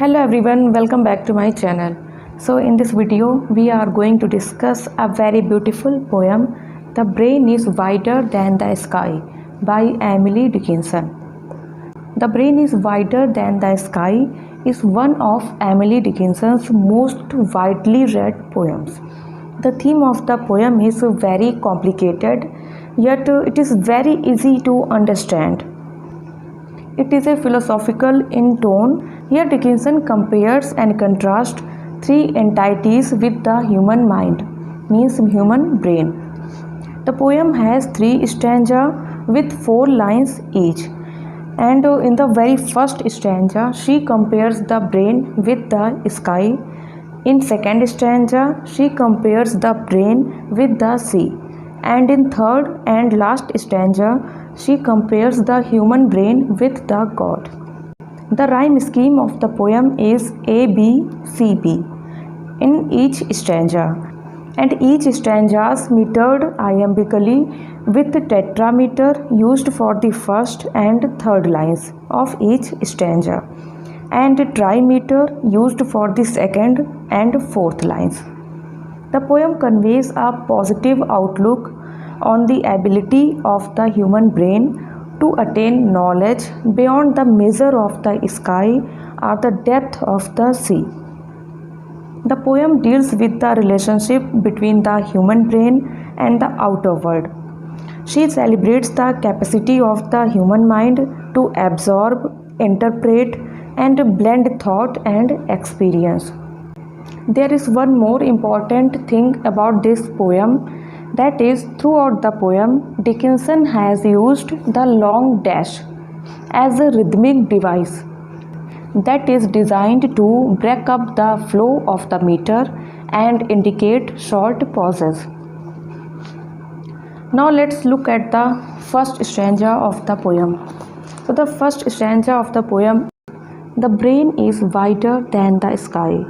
Hello everyone, welcome back to my channel. So in this video we are going to discuss a very beautiful poem, The Brain is Wider Than the Sky by Emily Dickinson. The Brain is Wider Than the Sky is one of Emily Dickinson's most widely read poems. The theme of the poem is very complicated, yet it is very easy to understand. It is a philosophical in tone. Here Dickinson compares and contrasts three entities with the human mind, means human brain. The poem has 3 stanzas with 4 lines each, and in the very first stanza she compares the brain with the sky. In second stanza she compares the brain with the sea, and in third and last stanza she compares the human brain with the God. The rhyme scheme of the poem is A, B, C, B in each stanza, and each stanza is metered iambically with tetrameter used for the first and third lines of each stanza, and trimeter used for the second and fourth lines. The poem conveys a positive outlook on the ability of the human brain to attain knowledge beyond the measure of the sky or the depth of the sea. The poem deals with the relationship between the human brain and the outer world. She celebrates the capacity of the human mind to absorb, interpret, and blend thought and experience. There is one more important thing about this poem, that is, throughout the poem, Dickinson has used the long dash as a rhythmic device that is designed to break up the flow of the meter and indicate short pauses. Now let's look at the first stanza of the poem. So the first stanza of the poem, the brain is wider than the sky,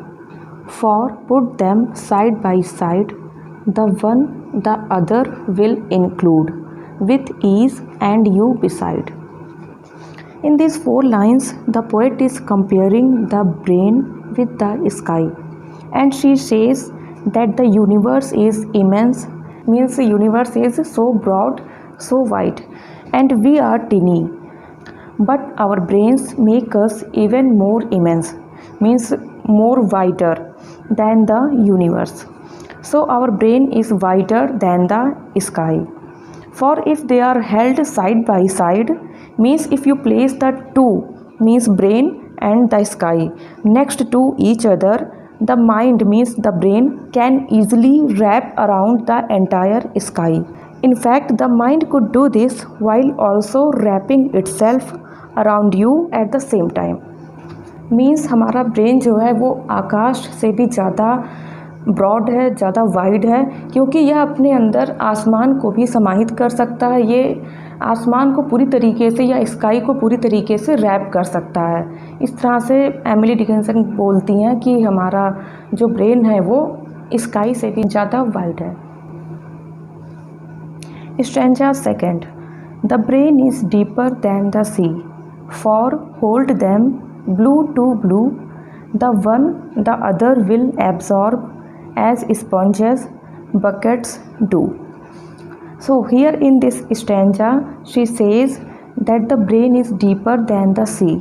for put them side by side, the one the other will include, with ease and you beside. In these 4 lines, the poet is comparing the brain with the sky, and she says that the universe is immense, means the universe is so broad, so wide, and we are tiny. But our brains make us even more immense, means more wider than the universe. So our brain is wider than the sky. For if they are held side by side, means if you place the two, means brain and the sky, next to each other, the mind, means the brain, can easily wrap around the entire sky. In fact, the mind could do this while also wrapping itself around you at the same time. Means हमारा brain जो है वो आकाश से भी ज़्यादा broad है, ज़्यादा wide है, क्योंकि यह अपने अंदर आसमान को भी समाहित कर सकता है। ये आसमान को पूरी तरीके से या स्काई को पूरी तरीके से रैप कर सकता है। इस तरह से एमिली डिकिंसन बोलती हैं कि हमारा जो ब्रेन है वो स्काई से भी ज़्यादा वाइड है। Stanza second, the brain is deeper than the sea, for hold them blue to blue, the one the other will absorb as sponges buckets do. So here in this stanza she says that the brain is deeper than the sea,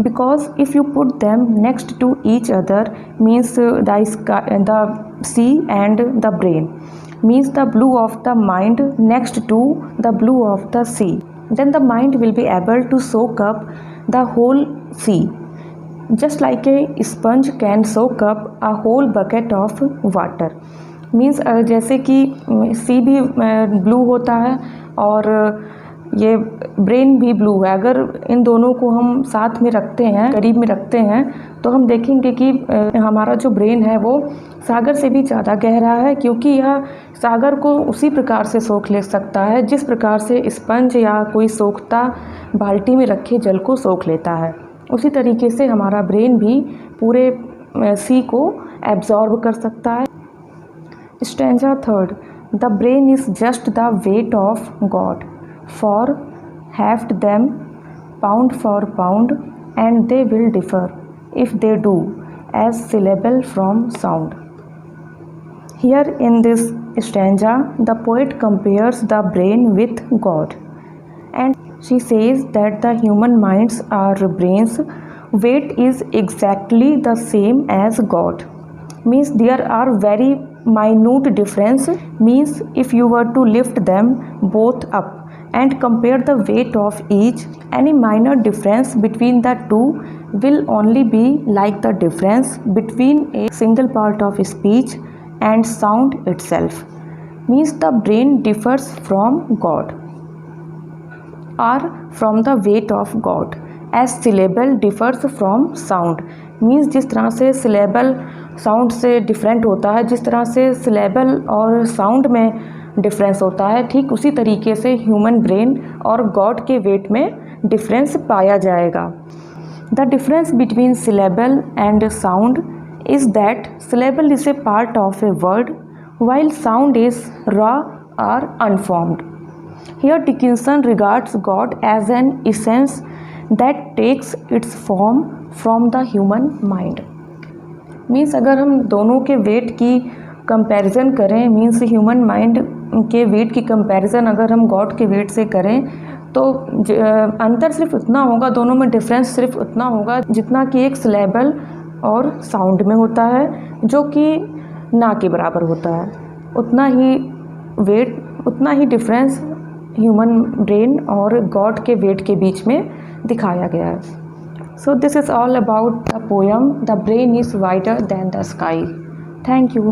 because if you put them next to each other, means the sea and the brain, means the blue of the mind next to the blue of the sea, then the mind will be able to soak up the whole sea, just like a sponge can soak up a whole bucket of water. Means जैसे कि सी भी blue होता है और ये brain भी blue है। अगर इन दोनों को हम साथ में रखते हैं, करीब में रखते हैं, तो हम देखेंगे कि हमारा जो ब्रेन है वो सागर से भी ज़्यादा गहरा है, क्योंकि यह सागर को उसी प्रकार से सोख ले सकता है जिस प्रकार से स्पंज या कोई सोखता बाल्टी में रखे जल को सोख लेता है। उसी तरीके से हमारा ब्रेन भी पूरे सी को एब्जॉर्ब कर सकता है। Stanza third, the brain is just the weight of God, for heft them pound for pound and they will differ, if they do, as syllable from sound. Here in this stanza, the poet compares the brain with God, and she says that the human minds are brains weight is exactly the same as God. Means there are very minute difference, means if you were to lift them both up and compare the weight of each, any minor difference between the two will only be like the difference between a single part of speech and sound itself. Means the brain differs from God or from the weight of God as syllable differs from sound. Means जिस तरह से syllable sound से different होता है, जिस तरह से syllable और साउंड में डिफरेंस होता है, ठीक उसी तरीके से ह्यूमन ब्रेन और गॉड के वेट में डिफरेंस पाया जाएगा. The difference between syllable and sound is that syllable is a part of a word while sound is raw or unformed. Here Dickinson regards God as an essence that takes its form from the human mind. Means अगर हम दोनों के wait की comparison करें, means human mind के wait की comparison अगर हम गॉड के वेट से करें तो अंतर सिर्फ उतना होगा, दोनों में डिफरेंस सिर्फ उतना होगा जितना कि एक सिलेबल और साउंड में होता है, जो कि ना के बराबर होता है. उतना ही वेट, उतना ही डिफरेंस ह्यूमन ब्रेन और गॉड के वेट के बीच में दिखाया गया है. So this is all about the poem the brain is wider than the sky. Thank you.